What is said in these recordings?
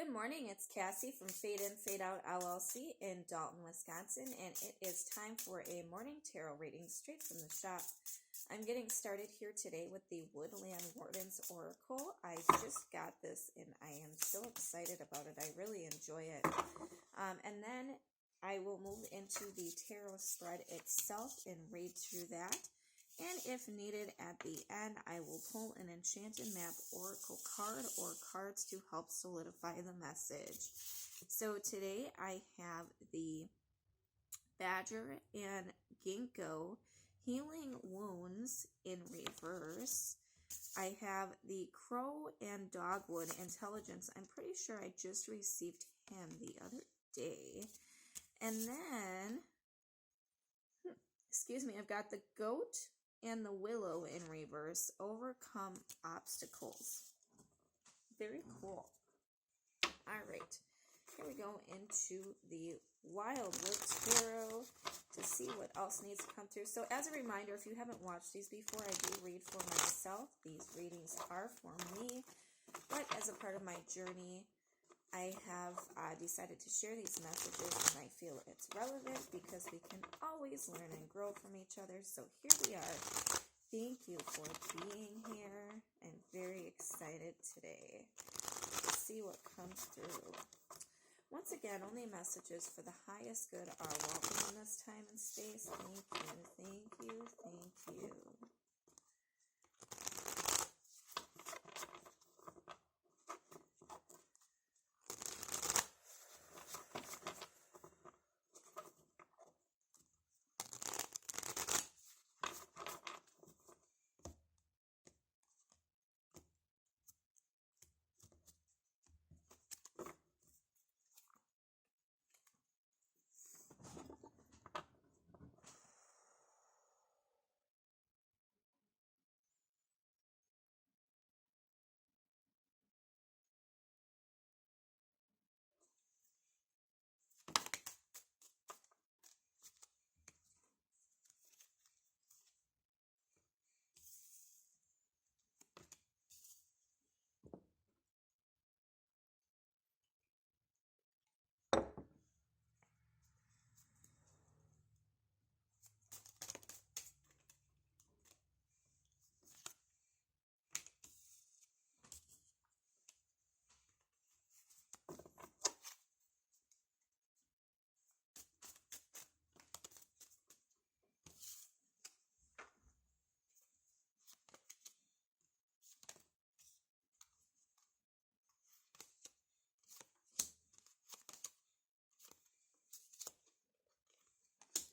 Good morning, it's Cassie from Fade In, Fade Out LLC in Dalton, Wisconsin, and it is time for a morning tarot reading straight from the shop. I'm getting started here today with the Woodland Warden's Oracle. I just got this and I am so excited about it. I really enjoy it. And then I will move into the tarot spread itself and read through that. And if needed at the end, I will pull an Enchanted Map Oracle card or cards to help solidify the message. So today I have the Badger and Ginkgo Healing Wounds in reverse. I have the Crow and Dogwood Intelligence. I'm pretty sure I just received him the other day. And then, excuse me, I've got the Goat and the Willow in reverse. Overcome obstacles. Very cool. All right, here we go into the Wildwood Tarot to see what else needs to come through. So as a reminder, if you haven't watched these before, I do read for myself. These readings are for me, but as a part of my journey, I have decided to share these messages when I feel it's relevant because we can always learn and grow from each other. So here we are. Thank you for being here. I'm very excited today to see what comes through. Once again, only messages for the highest good are welcome in this time and space. Thank you, thank you, thank you.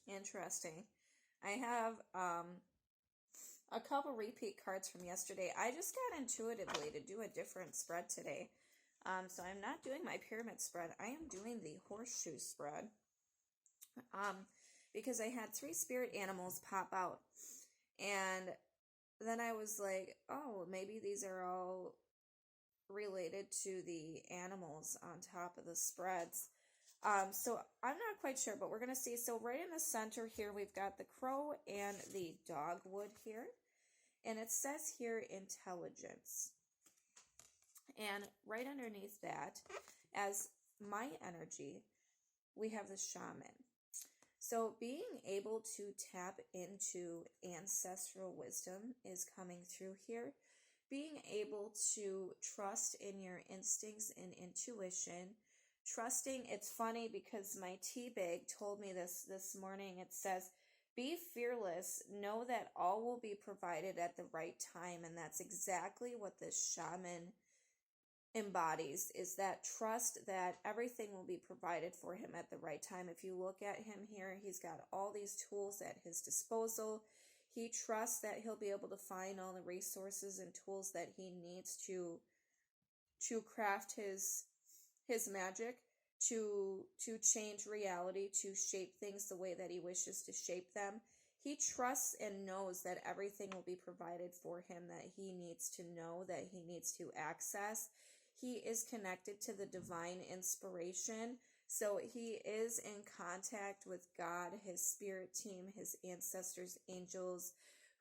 Interesting. I have a couple repeat cards from yesterday. I just got intuitively to do a different spread today. So I'm not doing my pyramid spread. I am doing the horseshoe spread. Because I had 3 spirit animals pop out. And then I was like, oh, maybe these are all related to the animals on top of the spreads. So I'm not quite sure, but we're going to see. So right in the center here, we've got the crow and the dogwood here. And it says here intelligence. And right underneath that, as my energy, we have the shaman. So being able to tap into ancestral wisdom is coming through here. Being able to trust in your instincts and intuition. Trusting, it's funny because my tea bag told me this morning. It says, be fearless, know that all will be provided at the right time. And that's exactly what this shaman embodies, is that trust that everything will be provided for him at the right time. If you look at him here, he's got all these tools at his disposal. He trusts that he'll be able to find all the resources and tools that he needs to craft his magic, to change reality, to shape things the way that he wishes to shape them. He trusts and knows that everything will be provided for him that he needs to know, that he needs to access. He is connected to the divine inspiration. So he is in contact with God, his spirit team, his ancestors, angels,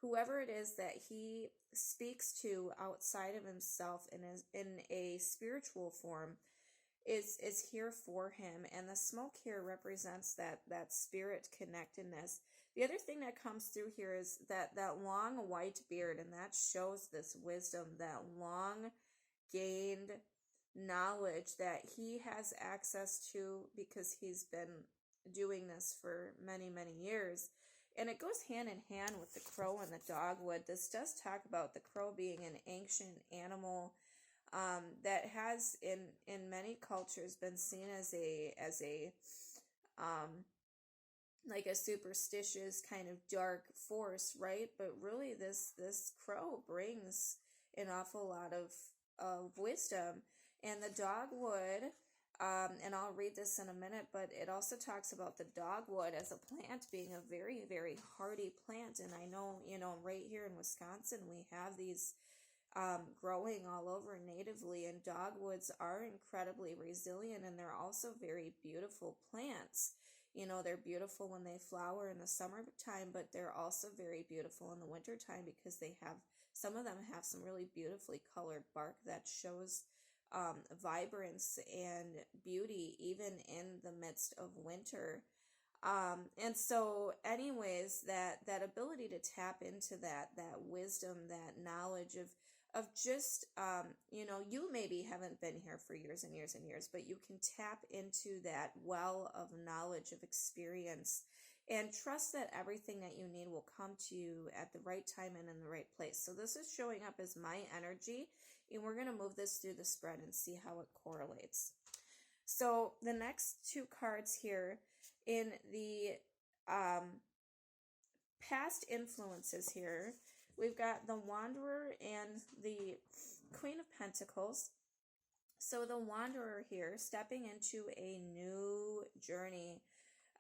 whoever it is that he speaks to outside of himself in a spiritual form. is here for him, and the smoke here represents that spirit connectedness. The other thing that comes through here is that long white beard, and that shows this wisdom, that long gained knowledge that he has access to because he's been doing this for many, many years. And it goes hand in hand with the crow and the dogwood. This does talk about the crow being an ancient animal that has in many cultures been seen as a like a superstitious kind of dark force, right? But really, this crow brings an awful lot of wisdom. And the dogwood, and I'll read this in a minute, but it also talks about the dogwood as a plant being a very, very hardy plant. And I know, right here in Wisconsin, we have these growing all over natively, and dogwoods are incredibly resilient, and they're also very beautiful plants. They're beautiful when they flower in the summertime, but they're also very beautiful in the wintertime because some of them have some really beautifully colored bark that shows vibrance and beauty even in the midst of winter. And so anyways, that ability to tap into that wisdom, that knowledge of just, you maybe haven't been here for years and years and years, but you can tap into that well of knowledge, of experience, and trust that everything that you need will come to you at the right time and in the right place. So this is showing up as my energy, and we're going to move this through the spread and see how it correlates. So the next two cards here in the past influences here, we've got the Wanderer and the Queen of Pentacles. So the Wanderer here, stepping into a new journey.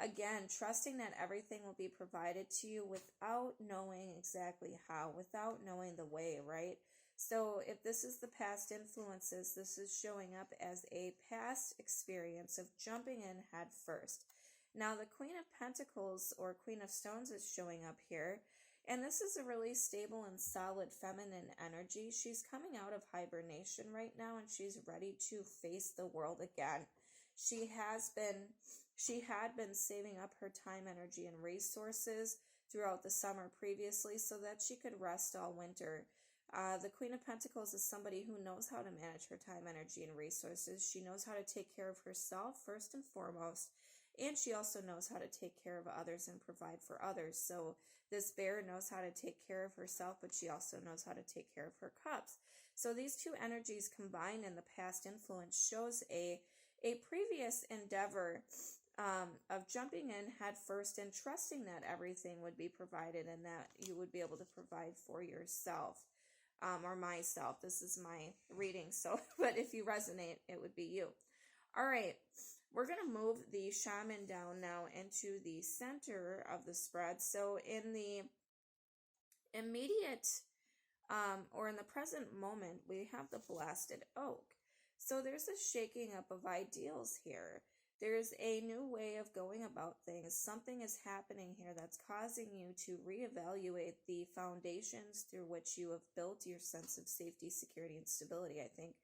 Again, trusting that everything will be provided to you without knowing exactly how, without knowing the way, right? So if this is the past influences, this is showing up as a past experience of jumping in head first. Now the Queen of Pentacles or Queen of Stones is showing up here. And this is a really stable and solid feminine energy. She's coming out of hibernation right now, and she's ready to face the world again. She had been saving up her time, energy, and resources throughout the summer previously so that she could rest all winter. The Queen of Pentacles is somebody who knows how to manage her time, energy, and resources. She knows how to take care of herself first and foremost, and she also knows how to take care of others and provide for others. So this bear knows how to take care of herself, but she also knows how to take care of her cubs. So these two energies combined in the past influence shows a previous endeavor of jumping in head first and trusting that everything would be provided and that you would be able to provide for yourself. Or myself. This is my reading, so but if you resonate, it would be you. All right, we're going to move the shaman down now into the center of the spread. So in the immediate or in the present moment, we have the blasted oak. So there's a shaking up of ideals here. There's a new way of going about things. Something is happening here that's causing you to reevaluate the foundations through which you have built your sense of safety, security, and stability. I think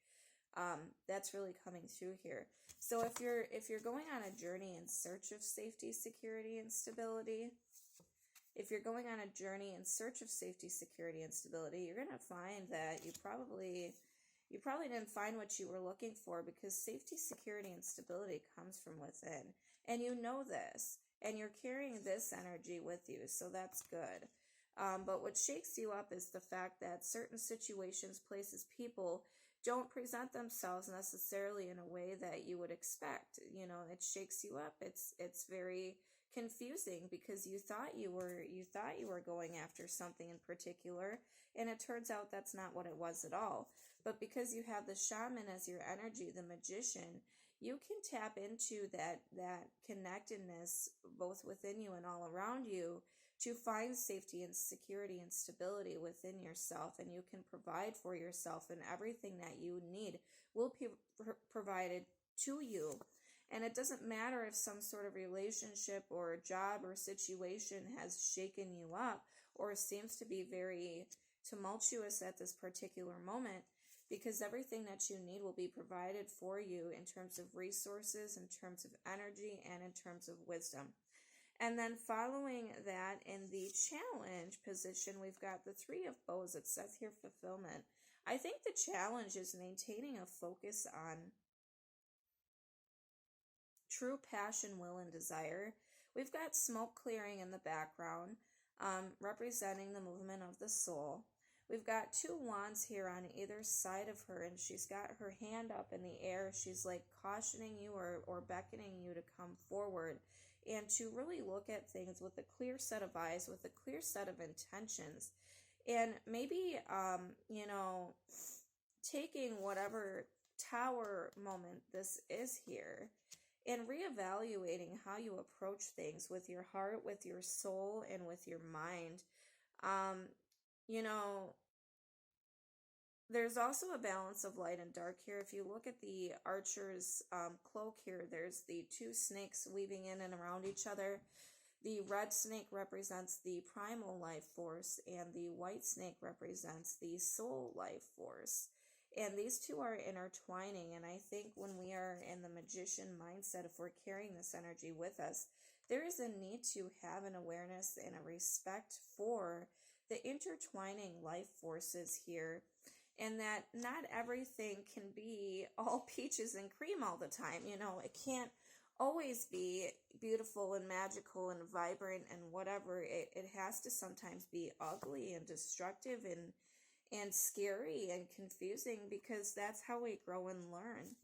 that's really coming through here. So if you're going on a journey in search of safety, security, and stability, you're going to find that you probably didn't find what you were looking for, because safety, security, and stability comes from within. And you know this. And you're carrying this energy with you, so that's good. But what shakes you up is the fact that certain situations, places, people don't present themselves necessarily in a way that you would expect. It shakes you up. It's very confusing because you thought you were going after something in particular, and it turns out that's not what it was at all. But because you have the shaman as your energy, the magician, you can tap into that connectedness both within you and all around you to find safety and security and stability within yourself, and you can provide for yourself, and everything that you need will be provided to you. And it doesn't matter if some sort of relationship or job or situation has shaken you up or seems to be very tumultuous at this particular moment, because everything that you need will be provided for you in terms of resources, in terms of energy, and in terms of wisdom. And then following that, in the challenge position, we've got the Three of Bows. It says here fulfillment. I think the challenge is maintaining a focus on true passion, will, and desire. We've got smoke clearing in the background, representing the movement of the soul. We've got two wands here on either side of her, and she's got her hand up in the air. She's like cautioning you or beckoning you to come forward and to really look at things with a clear set of eyes, with a clear set of intentions. And maybe, taking whatever tower moment this is here and reevaluating how you approach things with your heart, with your soul, and with your mind. You know, there's also a balance of light and dark here. If you look at the archer's cloak here, there's the two snakes weaving in and around each other. The red snake represents the primal life force, and the white snake represents the soul life force. And these two are intertwining, and I think when we are in the magician mindset, if we're carrying this energy with us, there is a need to have an awareness and a respect for the intertwining life forces here, and that not everything can be all peaches and cream all the time. It can't always be beautiful and magical and vibrant and whatever. It has to sometimes be ugly and destructive and scary and confusing, because that's how we grow and learn.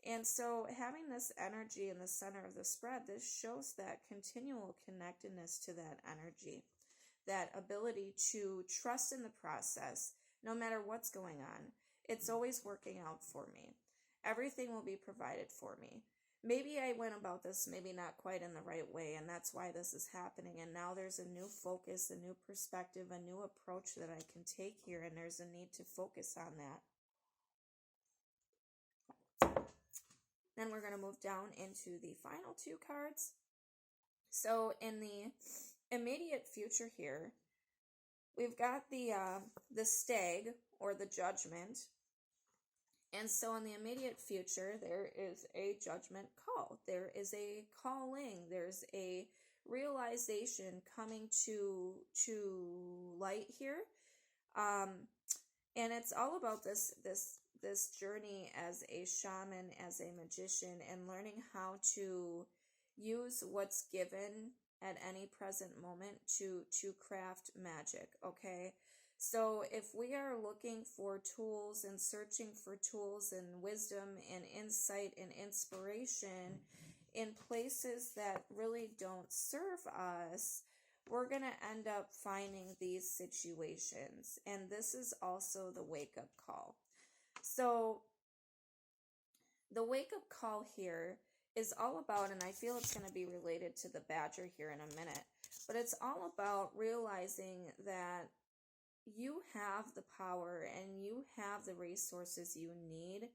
And so having this energy in the center of the spread, this shows that continual connectedness to that energy, that ability to trust in the process, no matter what's going on. It's always working out for me. Everything will be provided for me. Maybe I went about this maybe not quite in the right way, and that's why this is happening. And now there's a new focus, a new perspective, a new approach that I can take here, and there's a need to focus on that. Then we're going to move down into the final two cards. So in the immediate future here, we've got the stag, or the judgment. And so in the immediate future, there is a judgment call. There is a calling. There's a realization coming to light here. And it's all about this journey as a shaman, as a magician, and learning how to use what's given at any present moment to craft magic, okay? So if we are looking for tools and searching for tools and wisdom and insight and inspiration in places that really don't serve us, we're going to end up finding these situations. And this is also the wake-up call. So the wake-up call here is all about, and I feel it's going to be related to the badger here in a minute, but it's all about realizing that you have the power and you have the resources you need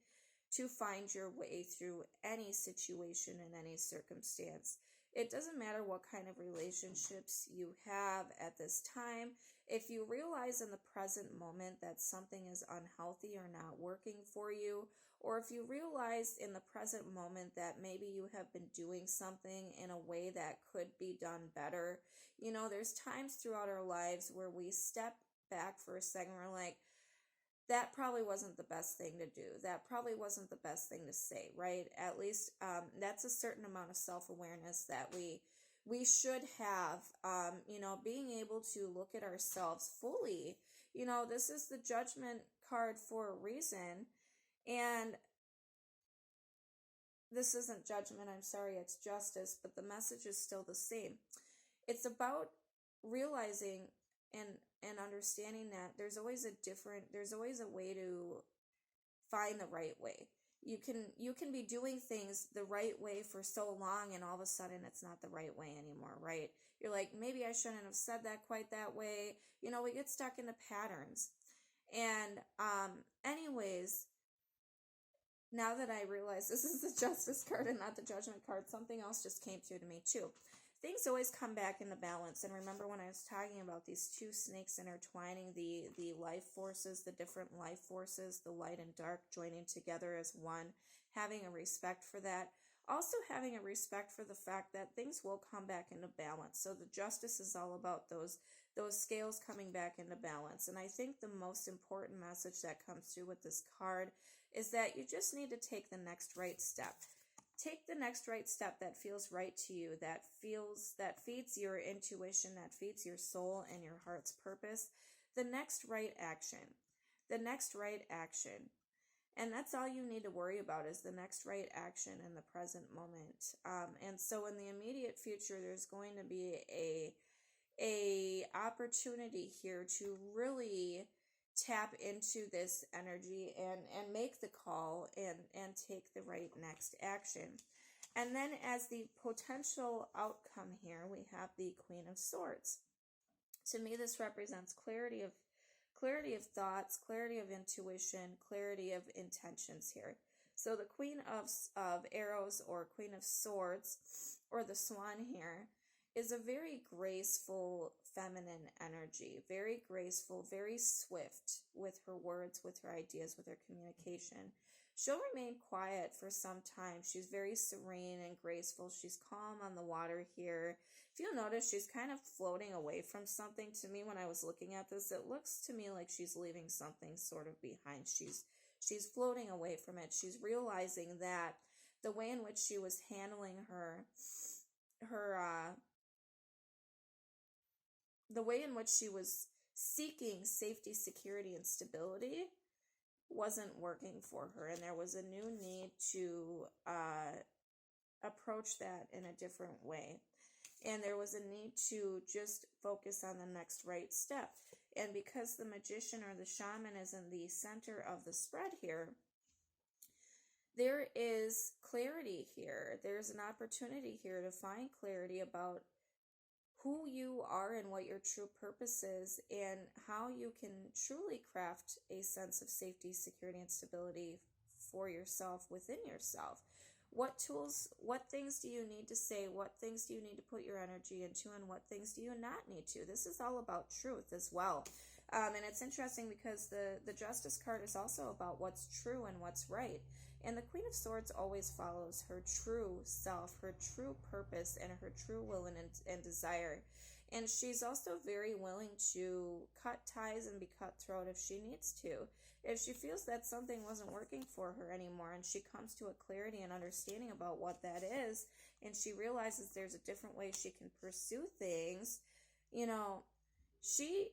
to find your way through any situation and any circumstance. It doesn't matter what kind of relationships you have at this time. If you realize in the present moment that something is unhealthy or not working for you, or if you realize in the present moment that maybe you have been doing something in a way that could be done better, there's times throughout our lives where we step back for a second, we're like, that probably wasn't the best thing to do. That probably wasn't the best thing to say, right? At least that's a certain amount of self-awareness that we should have, being able to look at ourselves fully. This is the judgment card for a reason, and this isn't judgment, I'm sorry, it's justice, but the message is still the same. It's about realizing and understanding that there's always a way to find the right way. You can be doing things the right way for so long, and all of a sudden it's not the right way anymore, right? You're like, maybe I shouldn't have said that quite that way. We get stuck into patterns. And anyways, now that I realize this is the justice card and not the judgment card, something else just came through to me too. things always come back into balance. And remember when I was talking about these two snakes intertwining, the life forces, the different life forces, the light and dark joining together as one, having a respect for that. Also having a respect for the fact that things will come back into balance. So the justice is all about those scales coming back into balance. And I think the most important message that comes through with this card is that you just need to take the next right step. Take the next right step that feels right to you, that feeds your intuition, that feeds your soul and your heart's purpose. The next right action. The next right action. And that's all you need to worry about is the next right action in the present moment. And so in the immediate future, there's going to be a opportunity here to really tap into this energy and make the call and take the right next action. And then as the potential outcome here, we have the Queen of Swords. To me, this represents clarity of thoughts, clarity of intuition, clarity of intentions here. So the Queen of Arrows or Queen of Swords or the Swan here is a very graceful feminine energy, very graceful, very swift with her words, with her ideas, with her communication. She'll remain quiet for some time. She's very serene and graceful. She's calm on the water here. If you'll notice, she's kind of floating away from something. To me, when I was looking at this, it looks to me like she's leaving something sort of behind. She's floating away from it. She's realizing that the way in which she was handling the way in which she was seeking safety, security, and stability wasn't working for her, and there was a new need to approach that in a different way. And there was a need to just focus on the next right step. And because the magician or the shaman is in the center of the spread here, there is clarity here. There's an opportunity here to find clarity about who you are and what your true purpose is and how you can truly craft a sense of safety, security, and stability for yourself within yourself. What tools, what things do you need to say? What things do you need to put your energy into? And what things do you not need to? This is all about truth as well. And it's interesting because the Justice card is also about what's true and what's right. And the Queen of Swords always follows her true self, her true purpose, and her true will and desire. And she's also very willing to cut ties and be cutthroat if she needs to. If she feels that something wasn't working for her anymore and she comes to a clarity and understanding about what that is, and she realizes there's a different way she can pursue things, you know, she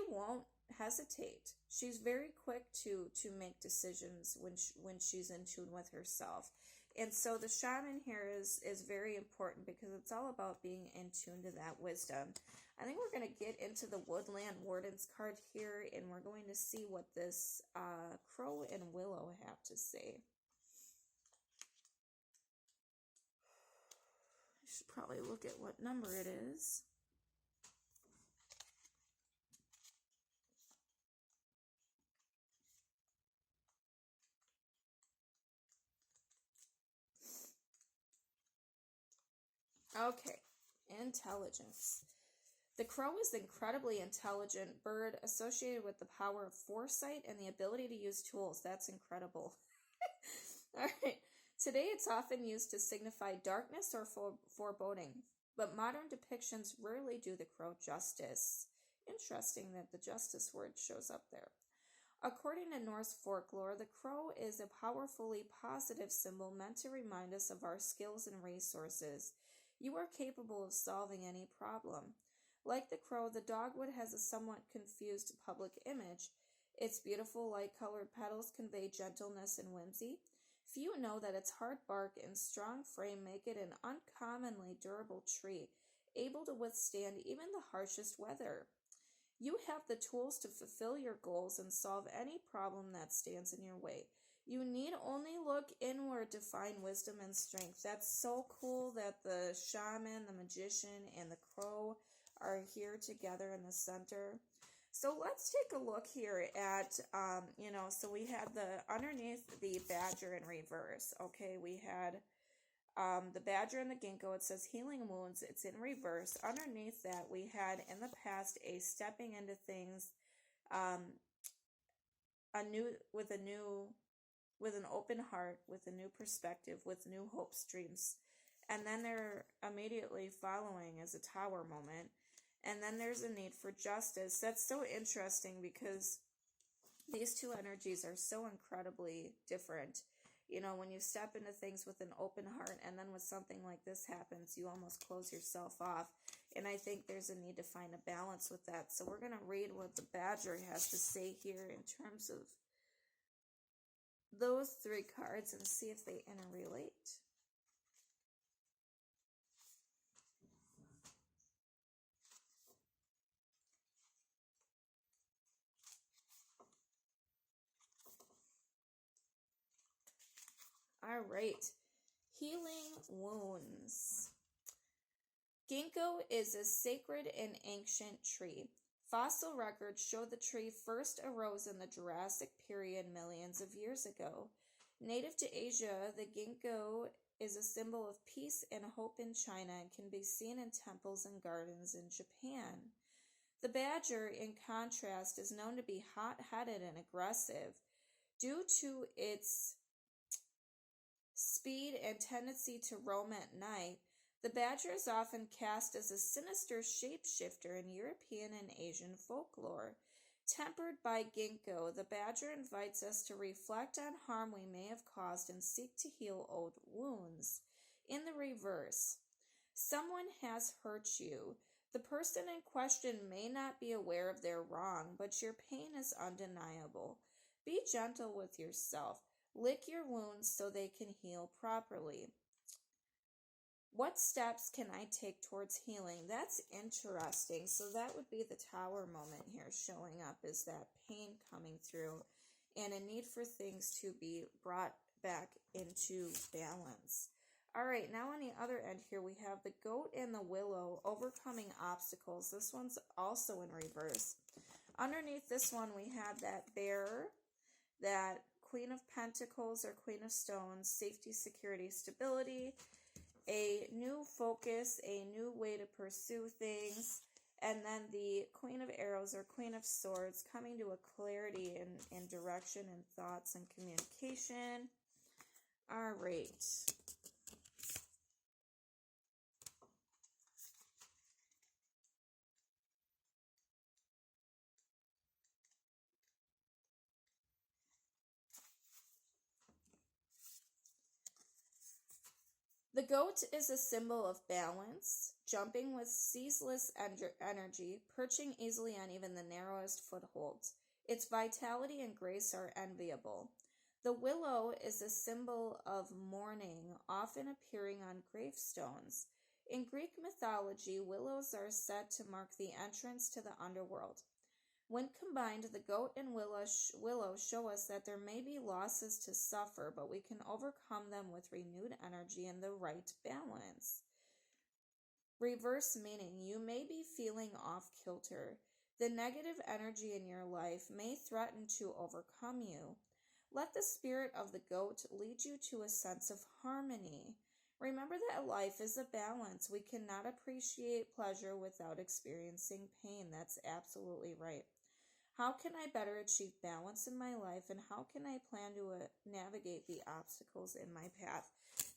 won't hesitate. She's very quick to make decisions when she's in tune with herself. And so the shaman here is very important because it's all about being in tune to that wisdom. I think we're going to get into the Woodland Warden's card here, and we're going to see what this Crow and Willow have to say. I should probably look at what number it is. Okay, intelligence. The crow is an incredibly intelligent bird associated with the power of foresight and the ability to use tools. That's incredible. All right. Today it's often used to signify darkness or foreboding, but modern depictions rarely do the crow justice. Interesting that the justice word shows up there. According to Norse folklore, the crow is a powerfully positive symbol meant to remind us of our skills and resources. You are capable of solving any problem. Like the crow, the dogwood has a somewhat confused public image. Its beautiful light-colored petals convey gentleness and whimsy. Few know that its hard bark and strong frame make it an uncommonly durable tree, able to withstand even the harshest weather. You have the tools to fulfill your goals and solve any problem that stands in your way. You need only look inward to find wisdom and strength. That's so cool that the shaman, the magician, and the crow are here together in the center. So let's take a look here at, so we had underneath the badger in reverse. Okay, we had The badger and the ginkgo, it says healing wounds. It's in reverse. Underneath that, we had in the past a stepping into things, um, a new with an open heart, with a new perspective, with new hopes, dreams. And then they're immediately following as a tower moment. And then there's a need for justice. That's so interesting because these two energies are so incredibly different. You know, when you step into things with an open heart and then when something like this happens, you almost close yourself off. And I think there's a need to find a balance with that. So we're going to read what the badger has to say here in terms of those three cards and see if they interrelate. All right. Healing wounds. Ginkgo is a sacred and ancient tree. Fossil records show the tree first arose in the Jurassic period millions of years ago. Native to Asia, the ginkgo is a symbol of peace and hope in China and can be seen in temples and gardens in Japan. The badger, in contrast, is known to be hot-headed and aggressive. Due to its speed and tendency to roam at night, the badger is often cast as a sinister shapeshifter in European and Asian folklore. Tempered by ginkgo, the badger invites us to reflect on harm we may have caused and seek to heal old wounds. In the reverse, someone has hurt you. The person in question may not be aware of their wrong, but your pain is undeniable. Be gentle with yourself. Lick your wounds so they can heal properly. What steps can I take towards healing? That's interesting. So that would be the tower moment here showing up, is that pain coming through and a need for things to be brought back into balance. All right, now on the other end here, we have the goat and the willow overcoming obstacles. This one's also in reverse. Underneath this one, we have that bear, that Queen of Pentacles or Queen of Stones, safety, security, stability, a new focus, a new way to pursue things, and then the Queen of Arrows or Queen of Swords coming to a clarity in direction and thoughts and communication. All right. The goat is a symbol of balance, jumping with ceaseless energy, perching easily on even the narrowest footholds. Its vitality and grace are enviable. The willow is a symbol of mourning, often appearing on gravestones. In Greek mythology, willows are said to mark the entrance to the underworld. When combined, the goat and willow show us that there may be losses to suffer, but we can overcome them with renewed energy and the right balance. Reverse meaning, you may be feeling off kilter. The negative energy in your life may threaten to overcome you. Let the spirit of the goat lead you to a sense of harmony. Remember that life is a balance. We cannot appreciate pleasure without experiencing pain. That's absolutely right. How can I better achieve balance in my life, and how can I plan to navigate the obstacles in my path?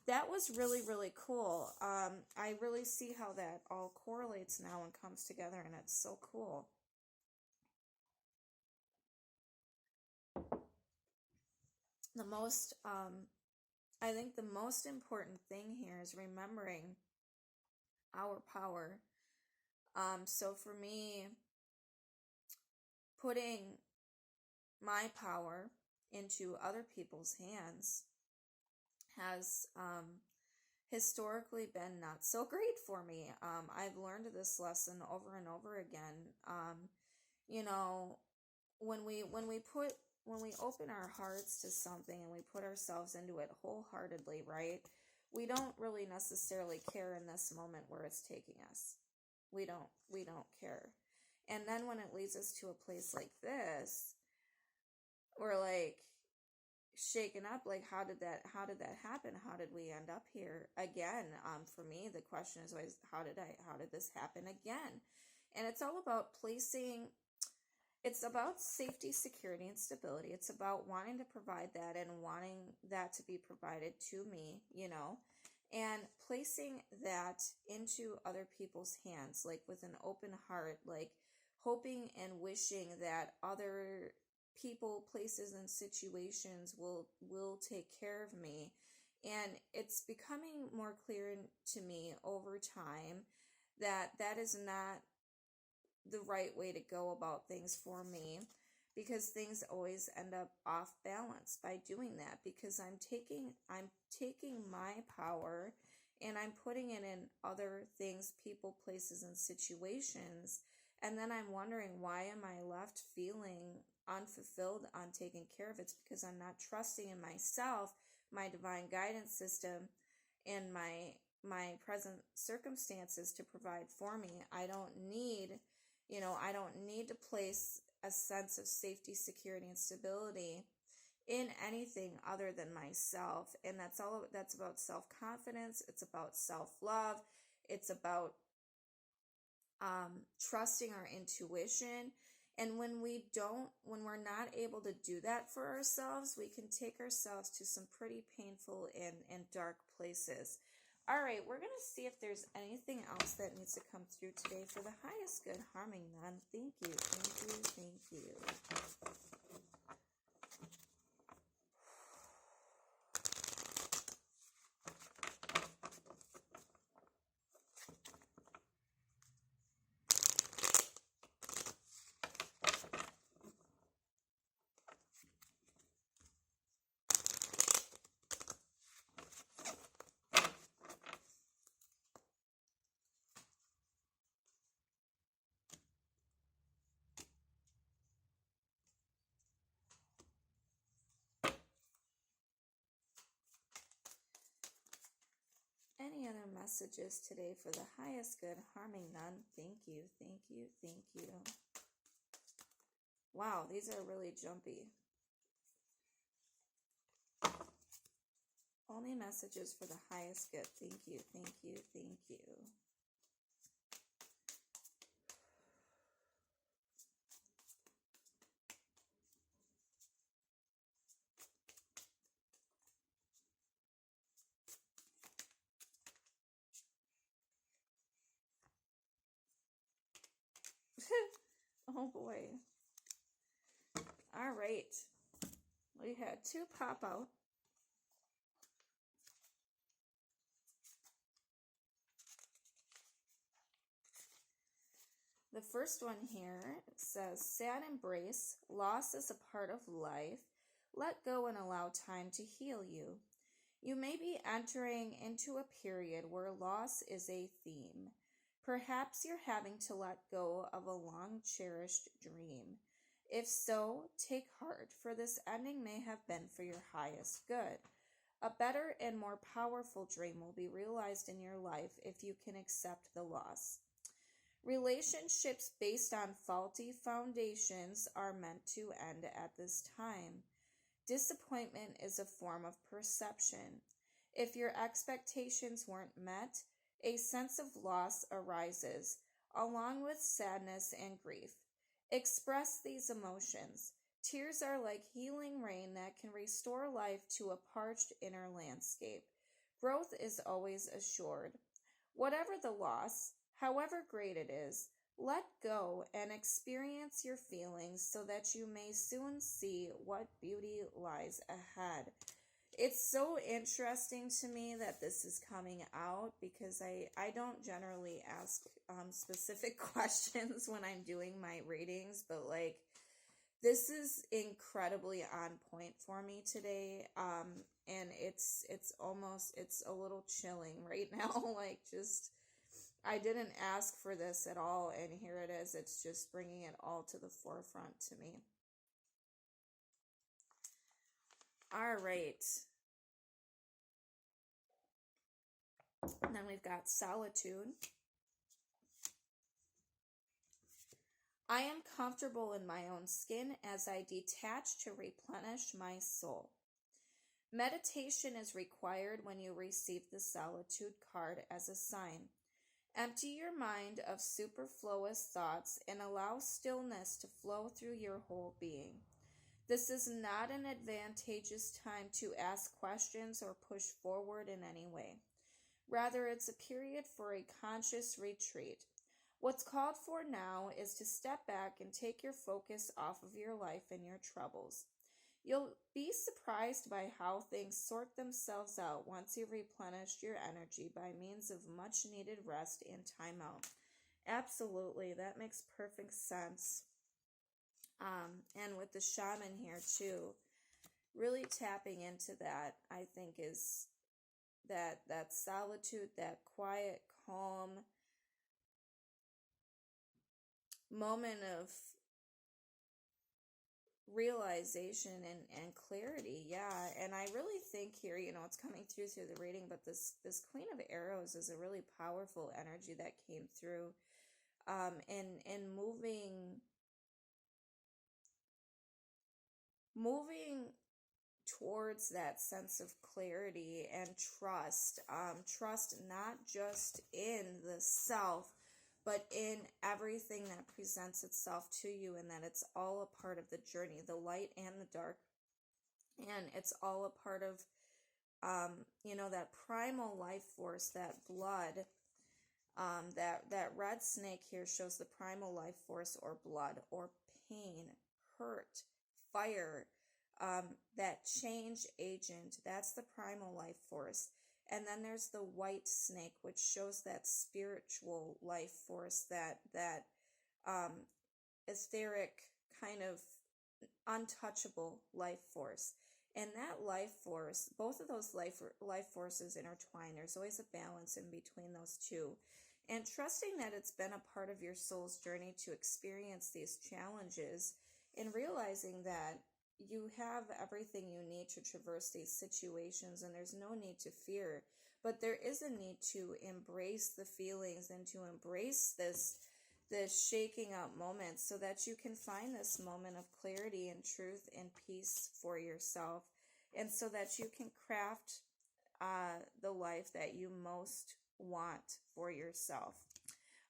That was really, really cool. I really see how that all correlates now and comes together, and it's so cool. I think the most important thing here is remembering our power. So for me, putting my power into other people's hands has historically been not so great for me. I've learned this lesson over and over again. You know, when we open our hearts to something and we put ourselves into it wholeheartedly, right? We don't really necessarily care in this moment where it's taking us. We don't care. And then when it leads us to a place like this, we're like, shaken up. Like, how did that happen? How did we end up here again? For me, the question is always, how did this happen again? And it's all about placing, it's about safety, security, and stability. It's about wanting to provide that and wanting that to be provided to me, and placing that into other people's hands, like with an open heart, like hoping and wishing that other people, places, and situations will take care of me. And it's becoming more clear to me over time that that is not the right way to go about things for me, because things always end up off balance by doing that, because I'm taking my power and I'm putting it in other things, people, places, and situations, and then I'm wondering, why am I left feeling unfulfilled, untaken care of? It's because I'm not trusting in myself, my divine guidance system, and my present circumstances to provide for me. I don't need to place a sense of safety, security, and stability in anything other than myself. And that's about self-confidence. It's about self-love. It's about trusting our intuition. And when we're not able to do that for ourselves, we can take ourselves to some pretty painful and dark places. All right, we're going to see if there's anything else that needs to come through today for the highest good, harming none. Thank you, thank you, thank you. Any other messages today for the highest good, harming none? Thank you, thank you, thank you. Wow, these are really jumpy. Only messages for the highest good. Thank you, thank you, thank you. Oh boy. All right. We had two pop out. The first one here says, sad embrace, loss is a part of life. Let go and allow time to heal you. You may be entering into a period where loss is a theme. Perhaps you're having to let go of a long-cherished dream. If so, take heart, for this ending may have been for your highest good. A better and more powerful dream will be realized in your life if you can accept the loss. Relationships based on faulty foundations are meant to end at this time. Disappointment is a form of perception. If your expectations weren't met, a sense of loss arises, along with sadness and grief. Express these emotions. Tears are like healing rain that can restore life to a parched inner landscape. Growth is always assured. Whatever the loss, however great it is, let go and experience your feelings so that you may soon see what beauty lies ahead. It's so interesting to me that this is coming out, because I don't generally ask specific questions when I'm doing my readings, but like, this is incredibly on point for me today. And it's a little chilling right now. Like, just, I didn't ask for this at all, and here it is. It's just bringing it all to the forefront to me. All right. And then we've got solitude. I am comfortable in my own skin as I detach to replenish my soul. Meditation is required when you receive the solitude card as a sign. Empty your mind of superfluous thoughts and allow stillness to flow through your whole being. This is not an advantageous time to ask questions or push forward in any way. Rather, it's a period for a conscious retreat. What's called for now is to step back and take your focus off of your life and your troubles. You'll be surprised by how things sort themselves out once you've replenished your energy by means of much needed rest and time out. Absolutely, that makes perfect sense. And with the shaman here too, really tapping into that, I think is that solitude, that quiet, calm moment of realization and clarity. Yeah, and I really think here, it's coming through the reading, but this Queen of Arrows is a really powerful energy that came through, and moving towards that sense of clarity and trust. Trust not just in the self, but in everything that presents itself to you, and that it's all a part of the journey, the light and the dark. And it's all a part of, that primal life force, that blood. That red snake here shows the primal life force, or blood, or pain, hurt, fire, that change agent. That's the primal life force. And then there's the white snake, which shows that spiritual life force, that etheric, kind of untouchable life force. And that life force, both of those life forces intertwine. There's always a balance in between those two. And trusting that it's been a part of your soul's journey to experience these challenges, and realizing that you have everything you need to traverse these situations, and there's no need to fear, but there is a need to embrace the feelings and to embrace this shaking up moment, so that you can find this moment of clarity and truth and peace for yourself, and so that you can craft the life that you most want for yourself.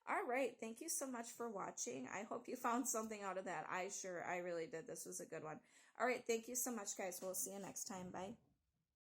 All right, thank you so much for watching. I hope you found something out of that. I really did. This was a good one. All right, thank you so much, guys. We'll see you next time. Bye.